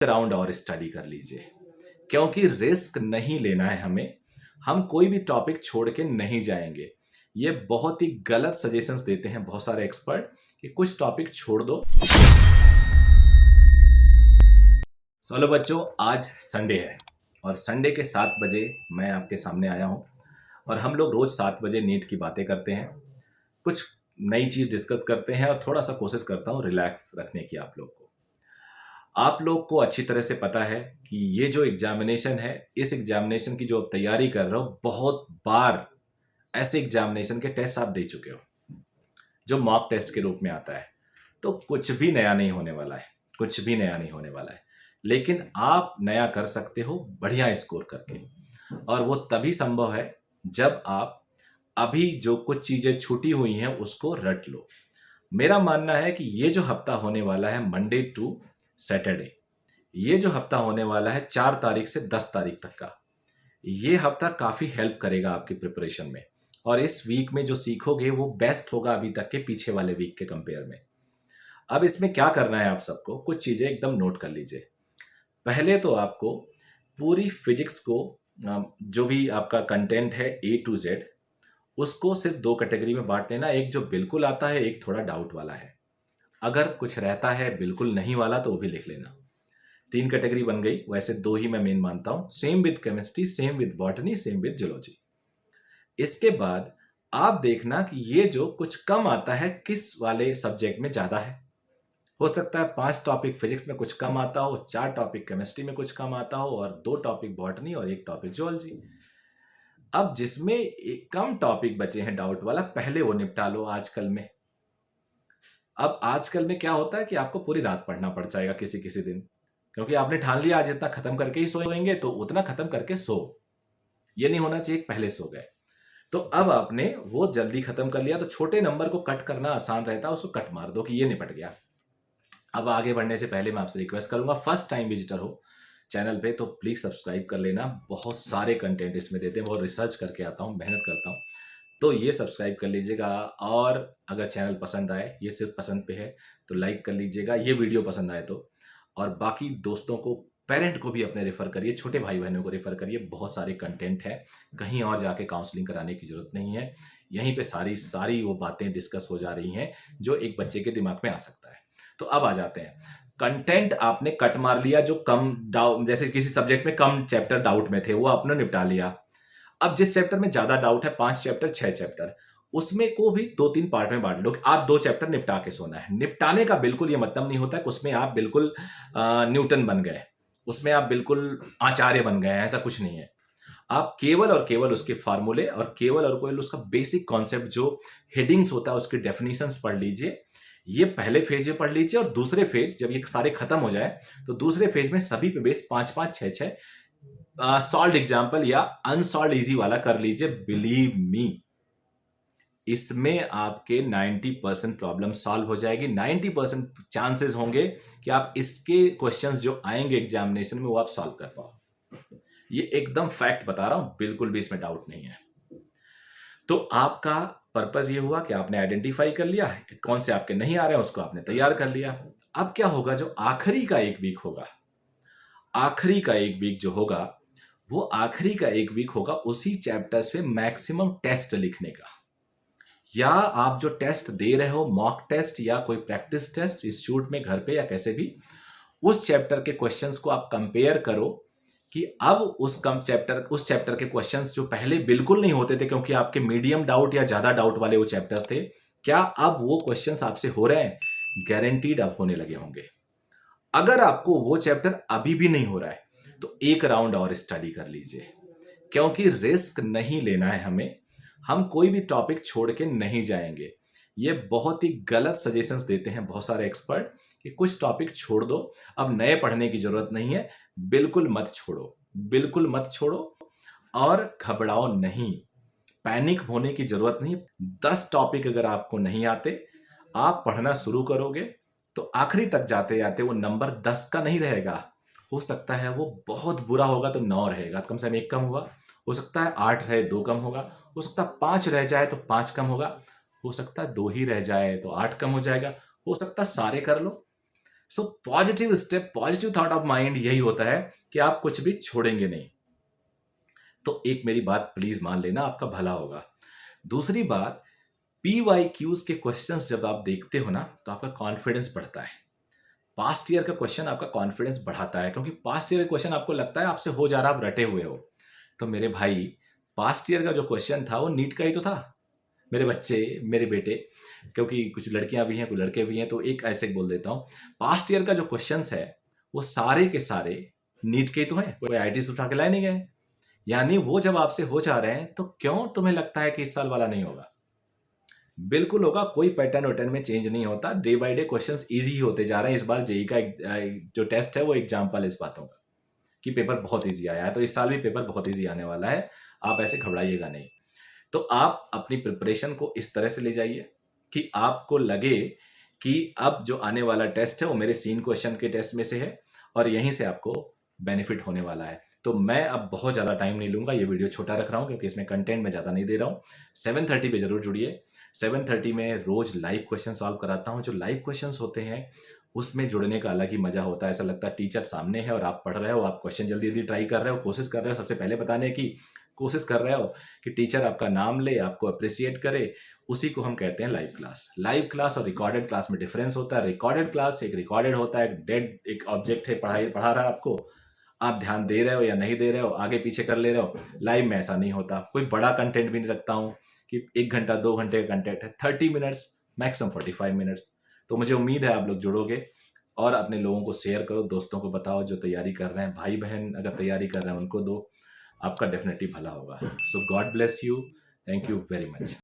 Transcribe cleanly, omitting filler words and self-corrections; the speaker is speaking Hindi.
राउंड और स्टडी कर लीजिए, क्योंकि रिस्क नहीं लेना है हमें। हम कोई भी टॉपिक छोड़ के नहीं जाएंगे। ये बहुत ही गलत सजेशंस देते हैं बहुत सारे एक्सपर्ट कि कुछ टॉपिक छोड़ दो। चलो बच्चों, आज संडे है और संडे के 7 बजे मैं आपके सामने आया हूँ और हम लोग रोज 7 बजे नीट की बातें करते हैं, कुछ नई चीज डिस्कस करते हैं और थोड़ा सा कोशिश करता हूँ रिलैक्स रखने की आप लोग को। आप लोग को अच्छी तरह से पता है कि ये जो एग्जामिनेशन है, इस एग्जामिनेशन की जो आप तैयारी कर रहे हो, बहुत बार ऐसे एग्जामिनेशन के टेस्ट आप दे चुके हो जो मॉक टेस्ट के रूप में आता है। तो कुछ भी नया नहीं होने वाला है, कुछ भी नया नहीं होने वाला है। लेकिन आप नया कर सकते हो बढ़िया स्कोर करके, और वो तभी संभव है जब आप अभी जो कुछ चीजें छूटी हुई हैं उसको रट लो। मेरा मानना है कि ये जो हफ्ता होने वाला है मंडे टू सैटरडे, ये जो हफ्ता होने वाला है 4 तारीख से 10 तारीख तक का, ये हफ्ता काफ़ी हेल्प करेगा आपकी प्रिपरेशन में। और इस वीक में जो सीखोगे वो बेस्ट होगा अभी तक के पीछे वाले वीक के कंपेयर में। अब इसमें क्या करना है, आप सबको कुछ चीज़ें एकदम नोट कर लीजिए। पहले तो आपको पूरी फिजिक्स को जो भी आपका कंटेंट है A to Z, उसको सिर्फ 2 कैटेगरी में बांट लेना। एक जो बिल्कुल आता है, एक थोड़ा डाउट वाला है। अगर कुछ रहता है बिल्कुल नहीं वाला तो वो भी लिख लेना। 3 कैटेगरी बन गई। वैसे 2 ही मैं मेन मानता हूं, same with chemistry, same with botany, same with zoology. इसके बाद आप देखना कि ये जो कुछ कम आता है किस वाले सब्जेक्ट में ज्यादा है। हो सकता है 5 टॉपिक फिजिक्स में कुछ कम आता हो, 4 टॉपिक केमिस्ट्री में कुछ कम आता हो, और 2 टॉपिक बॉटनी और 1 टॉपिक जूलॉजी। अब जिसमें कम टॉपिक बचे हैं डाउट वाला, पहले वो निपटा लो आजकल में। अब आजकल में क्या होता है कि आपको पूरी रात पढ़ना पड़ जाएगा किसी किसी दिन, क्योंकि आपने ठान लिया आज इतना खत्म करके ही सोएंगे, तो उतना खत्म करके सो। ये नहीं होना चाहिए पहले सो गए। तो अब आपने वो जल्दी खत्म कर लिया, तो छोटे नंबर को कट करना आसान रहता है, उसको कट मार दो कि ये निपट गया। अब आगे बढ़ने से पहले मैं आपसे रिक्वेस्ट करूंगा, फर्स्ट टाइम विजिटर हो चैनल पे तो प्लीज सब्सक्राइब कर लेना। बहुत सारे कंटेंट इसमें देते हैं, बहुत रिसर्च करके आता हूँ, मेहनत करता हूँ, तो ये सब्सक्राइब कर लीजिएगा। और अगर चैनल पसंद आए, ये सिर्फ पसंद पे है, तो लाइक कर लीजिएगा ये वीडियो पसंद आए तो। और बाकी दोस्तों को, पेरेंट को भी अपने रेफर करिए, छोटे भाई बहनों को रेफर करिए। बहुत सारे कंटेंट है, कहीं और जाके काउंसलिंग कराने की जरूरत नहीं है। यहीं पे सारी सारी वो बातें डिस्कस हो जा रही हैं जो एक बच्चे के दिमाग में आ सकता है। तो अब आ जाते हैं, कंटेंट आपने कट मार लिया जो कम डाउट, जैसे किसी सब्जेक्ट में कम चैप्टर डाउट में थे, वो आपने निपटा लिया। अब जिस चैप्टर में ज्यादा डाउट है, 5 चैप्टर 6 चैप्टर, उसमें को भी 2-3 पार्ट में बांट लो। आप 2 चैप्टर निपटा के सोना है। निपटाने का बिल्कुल ये मतलब नहीं होता है कि उसमें आप बिल्कुल न्यूटन बन गए, उसमें आप बिल्कुल आचार्य बन गए, ऐसा कुछ नहीं है। आप केवल और केवल उसके फार्मूले और केवल और केवल उसका बेसिक कॉन्सेप्ट जो हेडिंग्स होता है उसकी डेफिनेशंस पढ़ लीजिए। ये पहले फेज में पढ़ लीजिए, और दूसरे फेज जब ये सारे खत्म हो जाए तो दूसरे फेज में सभी पे बेस 5-5, 6-6 सॉल्व एग्जाम्पल या अनसॉल्व इजी वाला कर लीजिए। बिलीव मी, इसमें आपके 90% प्रॉब्लम सॉल्व हो जाएगी। 90% चांसेस होंगे कि आप इसके क्वेश्चंस जो आएंगे एग्जामिनेशन में वो आप सॉल्व कर पाओ। ये एकदम फैक्ट बता रहा हूं, बिल्कुल भी इसमें डाउट नहीं है। तो आपका पर्पस ये हुआ कि आपने आइडेंटिफाई कर लिया है कौन से आपके नहीं आ रहे हैं, उसको आपने तैयार कर लिया। अब क्या होगा, जो आखिरी का एक वीक होगा, आखिरी का एक वीक जो होगा, वो आखिरी का एक वीक होगा उसी चैप्टर्स पे मैक्सिमम टेस्ट लिखने का। या आप जो टेस्ट दे रहे हो, मॉक टेस्ट या कोई प्रैक्टिस टेस्ट इंस्टीट्यूट में, घर पे या कैसे भी, उस चैप्टर के क्वेश्चंस को आप कंपेयर करो कि अब उस चैप्टर के क्वेश्चंस जो पहले बिल्कुल नहीं होते थे क्योंकि आपके मीडियम डाउट या ज्यादा डाउट वाले वो चैप्टर्स थे, क्या अब वो क्वेश्चंस आपसे हो रहे हैं? गारंटीड अब होने लगे होंगे। अगर आपको वो चैप्टर अभी भी नहीं हो रहा है तो एक राउंड और स्टडी कर लीजिए, क्योंकि रिस्क नहीं लेना है हमें। हम कोई भी टॉपिक छोड़ के नहीं जाएंगे। ये बहुत ही गलत सजेशंस देते हैं बहुत सारे एक्सपर्ट कि कुछ टॉपिक छोड़ दो, अब नए पढ़ने की जरूरत नहीं है। बिल्कुल मत छोड़ो, बिल्कुल मत छोड़ो, और घबराओ नहीं, पैनिक होने की जरूरत नहीं। 10 टॉपिक अगर आपको नहीं आते, आप पढ़ना शुरू करोगे तो आखिरी तक जाते जाते वो नंबर 10 का नहीं रहेगा। हो सकता है वो बहुत बुरा होगा तो 9 रहेगा, कम से कम 1 कम हुआ। हो सकता है 8 रहे, 2 कम होगा। हो सकता है 5 रह जाए तो 5 कम होगा। हो सकता है 2 ही रह जाए तो 8 कम हो जाएगा। हो सकता है सारे कर लो। So positive step, positive thought of mind यही होता है कि आप कुछ भी छोड़ेंगे नहीं। तो एक मेरी बात प्लीज मान लेना, आपका भला होगा। दूसरी बात, PYQs के क्वेश्चंस जब आप देखते हो ना तो आपका कॉन्फिडेंस बढ़ता है। पास्ट ईयर का क्वेश्चन आपका कॉन्फिडेंस बढ़ाता है, क्योंकि पास्ट ईयर का क्वेश्चन आपको लगता है आपसे हो जा रहा, आप रटे हुए हो। तो मेरे भाई, पास्ट ईयर का जो क्वेश्चन था वो नीट का ही तो था। मेरे बच्चे, मेरे बेटे, क्योंकि कुछ लड़कियां भी हैं कुछ लड़के भी हैं, तो एक ऐसे बोल देता हूँ, पास्ट ईयर का जो क्वेश्चन है वो सारे के सारे नीट के ही तो हैं, कोई IIT से उठा के लाए नहीं गए। यानी वो जब आपसे हो जा रहे हैं तो क्यों तुम्हें लगता है कि इस साल वाला नहीं होगा? बिल्कुल होगा। कोई पैटर्न वैटर्न में चेंज नहीं होता। Day by day questions easy होते जा रहे हैं। इस बार जेई का जो टेस्ट है वो एग्जाम्पल इस बातों का कि पेपर बहुत इजी आया है, तो इस साल भी पेपर बहुत इजी आने वाला है। आप ऐसे घबराइएगा नहीं। तो आप अपनी प्रिपरेशन को इस तरह से ले जाइए कि आपको लगे कि अब जो आने वाला टेस्ट है वो मेरे सीन क्वेश्चन के टेस्ट में से है और यहीं से आपको बेनिफिट होने वाला है। तो मैं अब बहुत ज़्यादा टाइम नहीं लूँगा, ये वीडियो छोटा रख रहा हूँ क्योंकि इसमें कंटेंट मैं ज़्यादा नहीं दे रहा हूँ। 7:30 पे ज़रूर जुड़िए। 7:30 में रोज़ लाइव क्वेश्चन सॉल्व कराता हूँ। जो लाइव क्वेश्चंस होते हैं उसमें जुड़ने का अलग ही मज़ा होता है। ऐसा लगता है टीचर सामने है और आप पढ़ रहे हो, आप क्वेश्चन जल्दी जल्दी ट्राई कर रहे हो, कोशिश कर रहे हो सबसे पहले बताने की कोशिश कर रहे हो कि टीचर आपका नाम ले, आपको अप्रिसिएट करे। उसी को हम कहते हैं लाइव क्लास। लाइव क्लास और रिकॉर्डेड क्लास में डिफरेंस होता है। रिकॉर्डेड क्लास एक रिकॉर्डेड होता है, एक डेड एक ऑब्जेक्ट है, पढ़ा रहा है आपको, आप ध्यान दे रहे हो या नहीं दे रहे हो, आगे पीछे कर ले रहे हो। लाइव में ऐसा नहीं होता। कोई बड़ा कंटेंट भी नहीं रखता हूँ कि 1 घंटा 2 घंटे का कंटेंट है। 30 मिनट्स, मैक्सिमम 45 मिनट्स। तो मुझे उम्मीद है आप लोग जुड़ोगे और अपने लोगों को शेयर करो, दोस्तों को बताओ जो तैयारी कर रहे हैं, भाई बहन अगर तैयारी कर रहे हैं उनको दो। आपका डेफिनेटली भला होगा। So God bless you. Thank you very much.